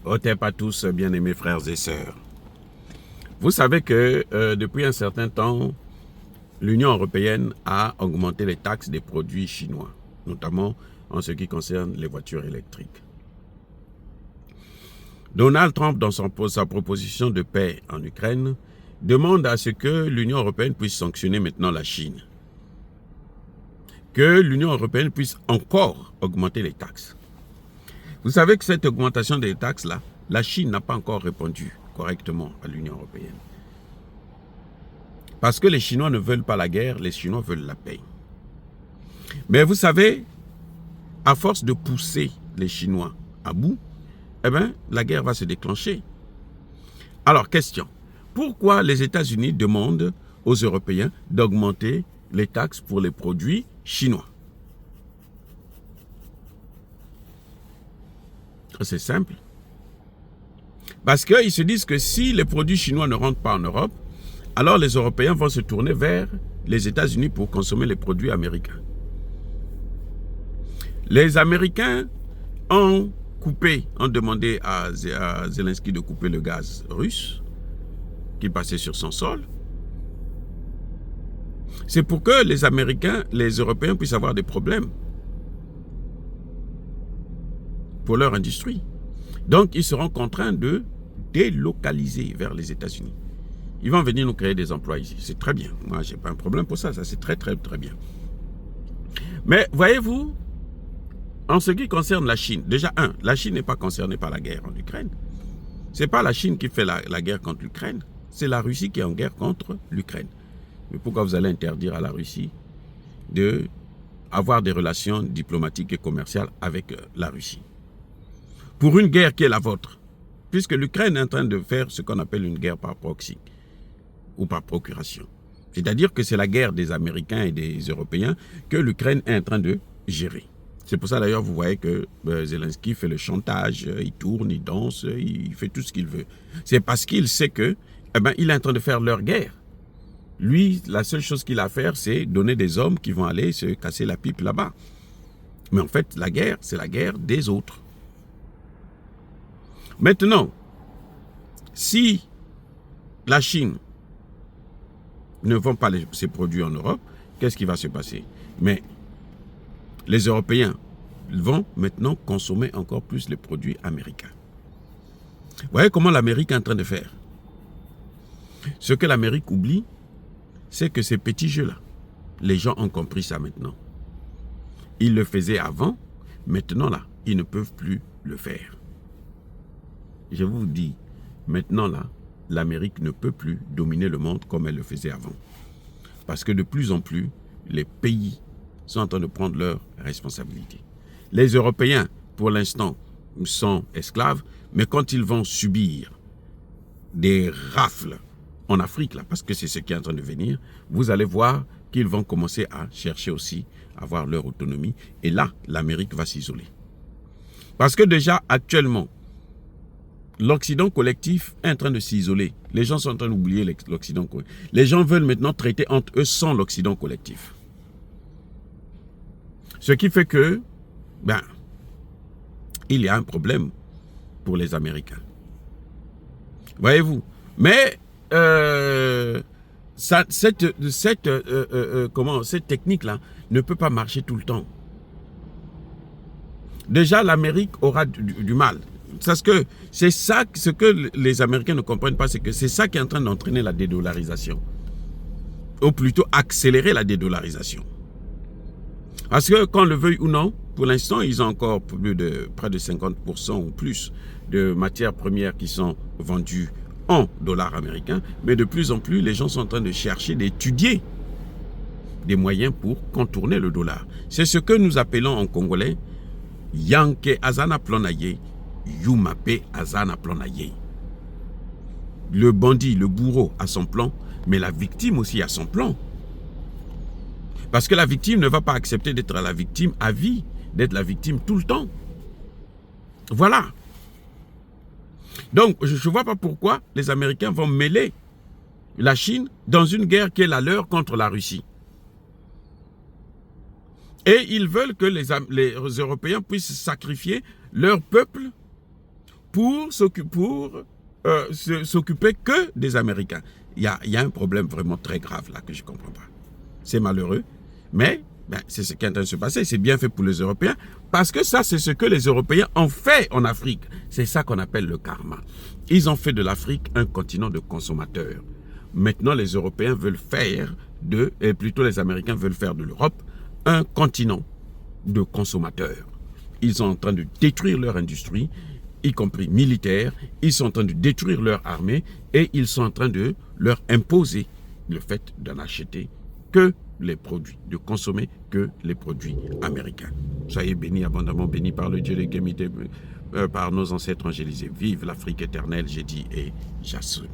Otep à tous, bien-aimés frères et sœurs. Vous savez que depuis un certain temps, l'Union européenne a augmenté les taxes des produits chinois, notamment en ce qui concerne les voitures électriques. Donald Trump, dans sa proposition de paix en Ukraine, demande à ce que l'Union européenne puisse sanctionner maintenant la Chine. Que l'Union européenne puisse encore augmenter les taxes. Vous savez que cette augmentation des taxes-là, la Chine n'a pas encore répondu correctement à l'Union européenne. Parce que les Chinois ne veulent pas la guerre, les Chinois veulent la paix. Mais vous savez, à force de pousser les Chinois à bout, eh bien, la guerre va se déclencher. Alors, question. Pourquoi les États-Unis demandent aux Européens d'augmenter les taxes pour les produits chinois? C'est simple. Parce qu'ils se disent que si les produits chinois ne rentrent pas en Europe, alors les Européens vont se tourner vers les États-Unis pour consommer les produits américains. Les Américains ont demandé à Zelensky de couper le gaz russe qui passait sur son sol. C'est pour que les Européens puissent avoir des problèmes pour leur industrie. Donc, ils seront contraints de délocaliser vers les États-Unis. Ils vont venir nous créer des emplois ici. C'est très bien. Moi, je n'ai pas un problème pour ça. Ça, c'est très, très, très bien. Mais, voyez-vous, en ce qui concerne la Chine, déjà, la Chine n'est pas concernée par la guerre en Ukraine. Ce n'est pas la Chine qui fait la guerre contre l'Ukraine. C'est la Russie qui est en guerre contre l'Ukraine. Mais pourquoi vous allez interdire à la Russie d'avoir des relations diplomatiques et commerciales avec la Russie? Pour une guerre qui est la vôtre, puisque l'Ukraine est en train de faire ce qu'on appelle une guerre par proxy ou par procuration. C'est-à-dire que c'est la guerre des Américains et des Européens que l'Ukraine est en train de gérer. C'est pour ça d'ailleurs vous voyez que Zelensky fait le chantage, il tourne, il danse, il fait tout ce qu'il veut. C'est parce qu'il sait que, il est en train de faire leur guerre. Lui, la seule chose qu'il a à faire, c'est donner des hommes qui vont aller se casser la pipe là-bas. Mais en fait, la guerre, c'est la guerre des autres. Maintenant, si la Chine ne vend pas ses produits en Europe, qu'est-ce qui va se passer? Mais les Européens vont maintenant consommer encore plus les produits américains. Vous voyez comment l'Amérique est en train de faire? Ce que l'Amérique oublie, c'est que ces petits jeux-là, les gens ont compris ça maintenant. Ils le faisaient avant, maintenant là, ils ne peuvent plus le faire. Je vous dis, maintenant là, l'Amérique ne peut plus dominer le monde comme elle le faisait avant. Parce que de plus en plus, les pays sont en train de prendre leurs responsabilités. Les Européens, pour l'instant, sont esclaves, mais quand ils vont subir des rafles en Afrique, là, parce que c'est ce qui est en train de venir, vous allez voir qu'ils vont commencer à chercher aussi à avoir leur autonomie. Et là, l'Amérique va s'isoler. Parce que déjà, actuellement, l'Occident collectif est en train de s'isoler. Les gens sont en train d'oublier l'Occident collectif. Les gens veulent maintenant traiter entre eux sans l'Occident collectif. Ce qui fait que, il y a un problème pour les Américains. Voyez-vous. Mais, cette technique-là ne peut pas marcher tout le temps. Déjà, l'Amérique aura du mal. Parce que c'est ça, ce que les Américains ne comprennent pas, c'est que c'est ça qui est en train d'entraîner la dédollarisation. Ou plutôt accélérer la dédollarisation. Parce que, qu'on le veuille ou non, pour l'instant, ils ont encore près de 50% ou plus de matières premières qui sont vendues en dollars américains. Mais de plus en plus, les gens sont en train de chercher, d'étudier des moyens pour contourner le dollar. C'est ce que nous appelons en congolais « Yanke Azana Plonaye ». Yumape Azana Plonaye. Le bandit, le bourreau a son plan, mais la victime aussi a son plan. Parce que la victime ne va pas accepter d'être la victime à vie, d'être la victime tout le temps. Voilà. Donc, je ne vois pas pourquoi les Américains vont mêler la Chine dans une guerre qui est la leur contre la Russie. Et ils veulent que les Européens puissent sacrifier leur peuple pour s'occuper que des Américains. Il y a un problème vraiment très grave là que je ne comprends pas. C'est malheureux, mais c'est ce qui est en train de se passer. C'est bien fait pour les Européens, parce que ça, c'est ce que les Européens ont fait en Afrique. C'est ça qu'on appelle le karma. Ils ont fait de l'Afrique un continent de consommateurs. Maintenant, les Européens veulent faire et plutôt les Américains veulent faire de l'Europe un continent de consommateurs. Ils sont en train de détruire leur industrie, y compris militaire. Ils sont en train de détruire leur armée et ils sont en train de leur imposer le fait d'en acheter que les produits, de consommer que les produits américains. Soyez bénis, abondamment bénis par le Dieu de Kémité, par nos ancêtres angélisés. Vive l'Afrique éternelle, j'ai dit et j'assume.